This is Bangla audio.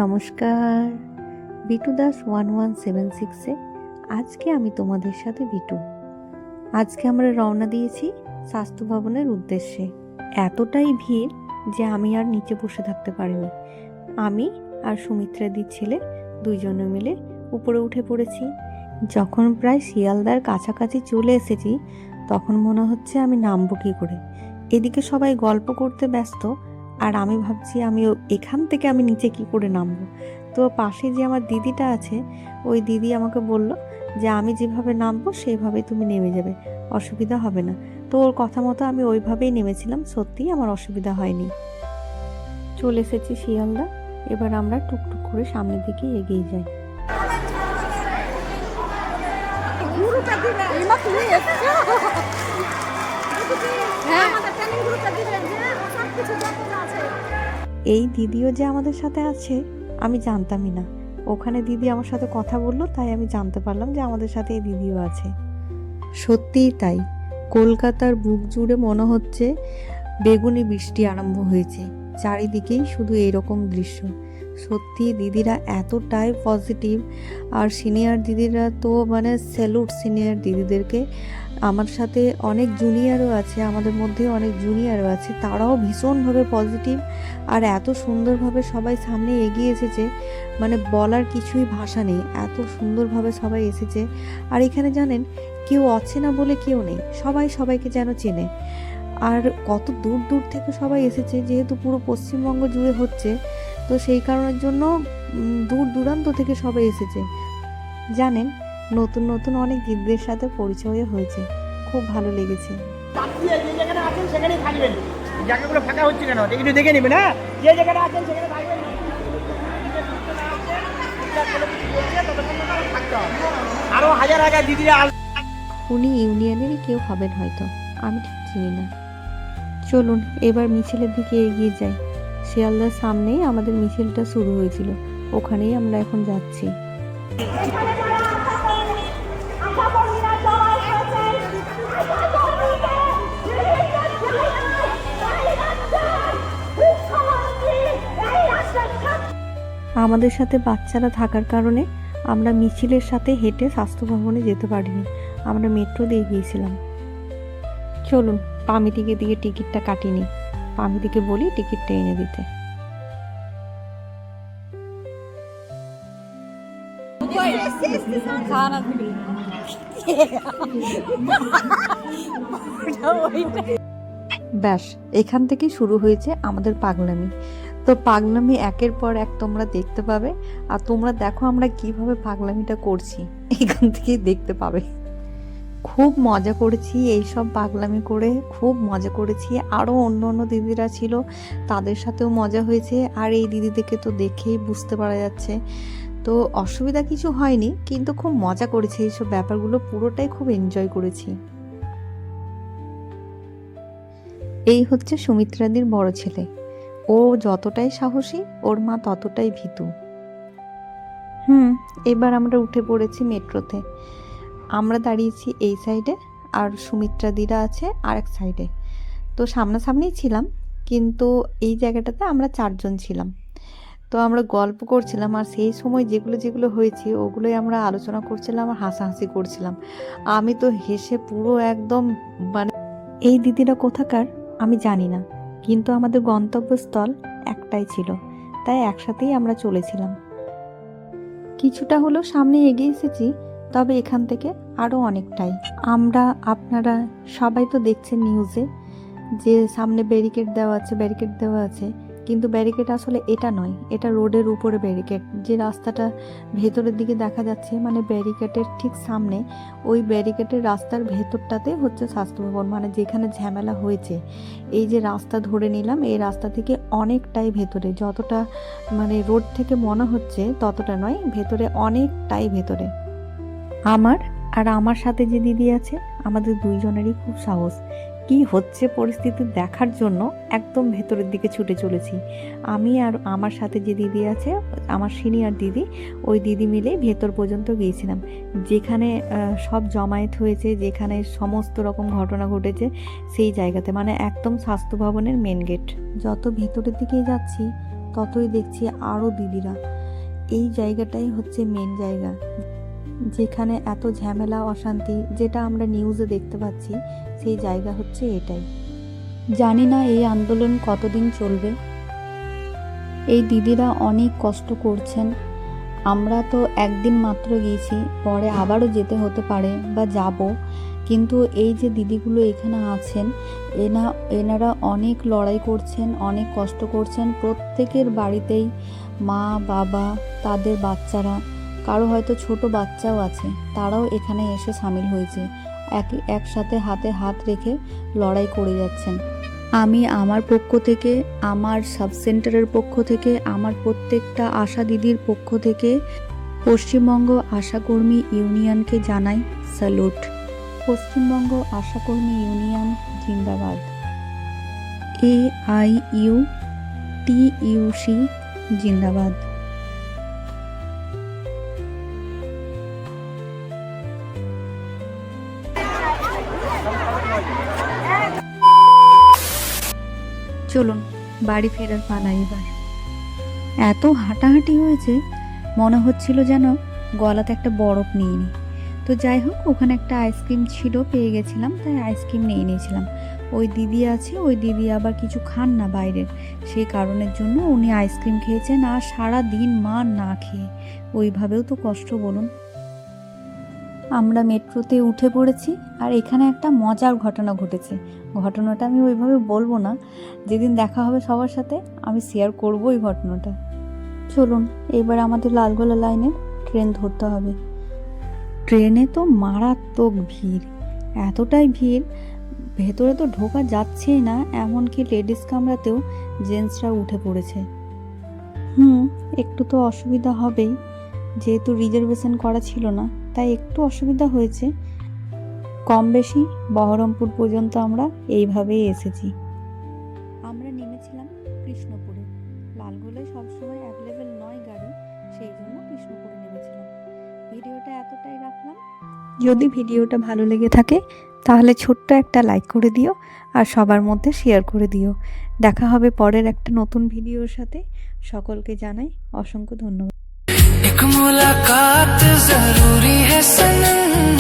নমস্কার, বিটু দাস 1176-এ আজকে আমি তোমাদের সাথে বিটু। আজকে আমরা রওনা দিয়েছি স্বাস্থ্য ভবনের উদ্দেশ্যে। এতটাই ভিড় যে আমি আর নিচে বসে থাকতে পারিনি। আমি আর সুমিত্রাদির ছেলে দুইজনে মিলে উপরে উঠে পড়েছি। যখন প্রায় শিয়ালদার কাছাকাছি চলে এসেছি তখন মনে হচ্ছে আমি নামবো কী করে। এদিকে সবাই গল্প করতে ব্যস্ত, আর আমি ভাবছি এখান থেকে আমি নিচে কি করে নামবো। তো পাশে যে আমার দিদিটা আছে, ওই দিদি আমাকে বলল যে আমি যেভাবে নামবো সেইভাবেই তুমি নেমে যাবে, অসুবিধা হবে না। তো ওর কথা মতো আমি ওইভাবেই নেমেছিলাম, সত্যিই আমার অসুবিধা হয়নি। চলে এসেছি শিয়ালদা। এবার আমরা টুকটুক করে সামনের দিকে এগিয়ে যাই। এই দিদিও যে আমাদের সাথে আছে আমি জানতামই না। ওখানে দিদি আমার সাথে কথা বললো, তাই আমি জানতে পারলাম যে আমাদের সাথে এই দিদিও আছে। সত্যিই তাই, কলকাতার বুক জুড়ে মনে হচ্ছে বেগুনি বৃষ্টি আরম্ভ হয়েছে। চারিদিকেই শুধু এরকম দৃশ্য। সত্যি দিদিরা এতটাই পজিটিভ, আর সিনিয়র দিদিরা তো মানে স্যালুট সিনিয়র দিদিদেরকে। আমার সাথে অনেক জুনিয়রও আছে, আমাদের মধ্যে অনেক জুনিয়রও আছে, তারাও ভীষণভাবে পজিটিভ আর এত সুন্দরভাবে সবাই সামনে এগিয়ে এসেছে, মানে বলার কিছুই ভাষা নেই। এত সুন্দরভাবে সবাই এসেছে। আর এখানে জানেন, কেউ অচেনা বলে কেউ নেই, সবাই সবাইকে যেন চেনে। আর কত দূর দূর থেকে সবাই এসেছে, যেহেতু পুরো পশ্চিমবঙ্গ জুড়ে হচ্ছে, তো সেই কারণের জন্য দূর দূরান্ত থেকে সবাই এসেছে। জানেন, নতুন নতুন অনেক দিদিদের সাথে পরিচয় হয়েছে, খুব ভালো লেগেছে। জায়গাগুলো ফাঁকা হচ্ছে কেন একটু দেখে নেবেন। হ্যাঁ, যে জায়গাটা আছেন সেখানে থাকবেন। আরো হাজার হাজার দিদিরা। উনি ইউনিয়নেরই কেউ হবেন হয়তো, আমি ঠিক চিনি না। চলুন এবার মিছিলের দিকে এগিয়ে যাই। শিয়ালদার সামনেই আমাদের মিছিলটা শুরু হয়েছিল, ওখানেই আমরা এখন যাচ্ছি। আমাদের সাথে বাচ্চারা থাকার কারণে আমরা মিছিলের সাথে হেঁটে স্বাস্থ্য ভবনে যেতে পারিনি, আমরা মেট্রো দিয়ে গিয়েছিলাম। চলুন পামিদিকে দিয়ে টিকিটটা কাটিনি, পামিদিকে বলি টিকিটটা এনে দিতে। ব্যাস, এখান থেকে শুরু হয়েছে আমাদের পাগলামি। তো পাগলামি একের পর এক তোমরা দেখতে পাবে, আর তোমরা দেখো আমরা কিভাবে পাগলামিটা করছি, এখান থেকেই দেখতে পাবে। খুব মজা করেছি এইসব পাগলামি করে, খুব মজা করেছি। আরও অন্য অন্য দিদিরা ছিল, তাদের সাথেও মজা হয়েছে। আর এই দিদিদেরকে তো দেখেই বুঝতে পারা যাচ্ছে, তো অসুবিধা কিছু হয়নি, কিন্তু খুব মজা করেছি এইসব ব্যাপারগুলো, পুরোটাই খুব এনজয় করেছি। এই হচ্ছে সুমিত্রাদির বড় ছেলে। ও যতটাই সাহসী, ওর মা ততটাই ভীতু। এবার আমরা উঠে পড়েছি মেট্রোতে। আমরা দাঁড়িয়েছি এই সাইডে, আর সুমিত্রাদিরা আছে আরেক সাইডে। তো সামনাসামনিই ছিলাম, কিন্তু এই জায়গাটাতে আমরা 4 জন ছিলাম। তো আমরা গল্প করছিলাম, আর সেই সময় যেগুলো যেগুলো হয়েছে ওগুলোই আমরা আলোচনা করছিলাম আর হাসাহাসি করছিলাম। আমি তো হেসে পুরো একদম, মানে এই দিদিরা কোথাকার আমি জানি না, কিন্তু আমাদের গন্তব্যস্থল একটাই ছিল, তাই একসাথেই আমরা চলেছিলাম। কিছুটা হলেও সামনে এগিয়ে এসেছি, তবে এখান থেকে আরও অনেকটাই। আপনারা সবাই তো দেখছেন নিউজে যে সামনে ব্যারিকেড দেওয়া আছে, কিন্তু ব্যারিকেড আসলে এটা নয়, এটা রোডের উপরে ব্যারিকেড। যে রাস্তাটা ভেতরের দিকে দেখা যাচ্ছে, মানে ব্যারিকেডের ঠিক সামনে, ওই ব্যারিকেডের রাস্তার ভেতরটাতে হচ্ছে স্বাস্থ্য ভবন, মানে যেখানে ঝামেলা হয়েছে। এই যে রাস্তা ধরে নিলাম, এই রাস্তা থেকে অনেকটাই ভেতরে, যতটা মানে রোড থেকে মনে হচ্ছে ততটা নয়, ভেতরে অনেকটাই ভেতরে। আমার সাথে যে দিদি আছে, আমাদের দুইজনেরই খুব সাহস। কি হচ্ছে পরিস্থিতি দেখার জন্য একদম ভেতরের দিকে ছুটে চলেছি। আমি আর আমার সাথে যে দিদি আছে, আমার সিনিয়র দিদি, ওই দিদি মিলে ভেতর পর্যন্ত গিয়েছিলাম, যেখানে সব জমায়েত হয়েছে, যেখানে সমস্ত রকম ঘটনা ঘটেছে, সেই জায়গাতে, মানে একদম স্বাস্থ্য ভবনের মেন গেট। যত ভেতরের দিকে যাচ্ছি ততই দেখছি আরও দিদিরা। এই জায়গাটাই হচ্ছে মেন জায়গা, যেখানে এত ঝামেলা অশান্তি যেটা আমরা নিউজে দেখতে পাচ্ছি, সেই জায়গা হচ্ছে এটাই। জানি না এই আন্দোলন কতদিন চলবে। এই দিদিরা অনেক কষ্ট করছেন। আমরা তো একদিন মাত্র গিয়েছি, পরে আবারও যেতে হতে পারে বা যাব, কিন্তু এই যে দিদিগুলো এখানে আছেন, এনারা অনেক লড়াই করছেন, অনেক কষ্ট করছেন। প্রত্যেকের বাড়িতেই মা বাবা, তাদের বাচ্চারা, কারো হয়তো ছোট বাচ্চাও আছে, তারাও এখানে এসে সামিল হয়েছে, একসাথে হাতে হাত রেখে লড়াই করে যাচ্ছেন। আমি আমার পক্ষ থেকে, আমার সাব সেন্টারের পক্ষ থেকে, আমার প্রত্যেকটা আশা দিদির পক্ষ থেকে পশ্চিমবঙ্গ আশাকর্মী ইউনিয়নকে জানাই স্যালুট। পশ্চিমবঙ্গ আশাকর্মী ইউনিয়ন জিন্দাবাদ। AIUTUC জিন্দাবাদ। চলুন বাড়ি ফেরার পালা এবার। এত হাঁটাহাঁটি হয়েছে, মনে হচ্ছিল যেন গলাতে একটা বরফ নিয়ে নিই। তো যাই হোক, ওখানে একটা আইসক্রিম ছিল, পেয়ে গেছিলাম, তাই আইসক্রিম নিয়ে নিয়েছিলাম। ওই দিদি আছে, ওই দিদি আবার কিছু খান না বাইরের, সেই কারণের জন্য উনি আইসক্রিম খেয়েছেন, আর সারা দিন মা না খেয়ে। ওইভাবেও তো কষ্ট, বলুন। আমরা মেট্রোতে উঠে পড়েছি, আর এখানে একটা মজার ঘটনা ঘটেছে। ঘটনাটা আমি ওইভাবে বলবো না, যেদিন দেখা হবে সবার সাথে আমি শেয়ার করবো এই ঘটনাটা। চলুন এবার আমাদের লালগোলা লাইনে ট্রেন ধরতে হবে। ট্রেনে তো মারাত্মক ভিড়, এতটাই ভিড়, ভেতরে তো ঢোকা যাচ্ছেই না, এমনকি লেডিস কামরাতেও জেন্টসরা উঠে পড়েছে। একটু তো অসুবিধা হবেই, যেহেতু রিজার্ভেশন করা ছিল না, তাই একটু অসুবিধা হয়েছে। কম বেশি বহরমপুর পর্যন্ত আমরা এইভাবেই এসেছি। আমরা নেমেছিলাম কৃষ্ণপুরে। লালগোলায় সবসময় অ্যাভেলেবেল নয় গাড়ি, সেই জন্য কৃষ্ণপুরে নেমেছিলাম। ভিডিওটা এতটাই রাখলাম। যদি ভিডিওটা ভালো লেগে থাকে তাহলে ছোট্ট একটা লাইক করে দিও, আর সবার মধ্যে শেয়ার করে দিও। দেখা হবে পরের একটা নতুন ভিডিওর সাথে। সকলকে জানাই অসংখ্য ধন্যবাদ। एक मुलाकात जरूरी है सनम।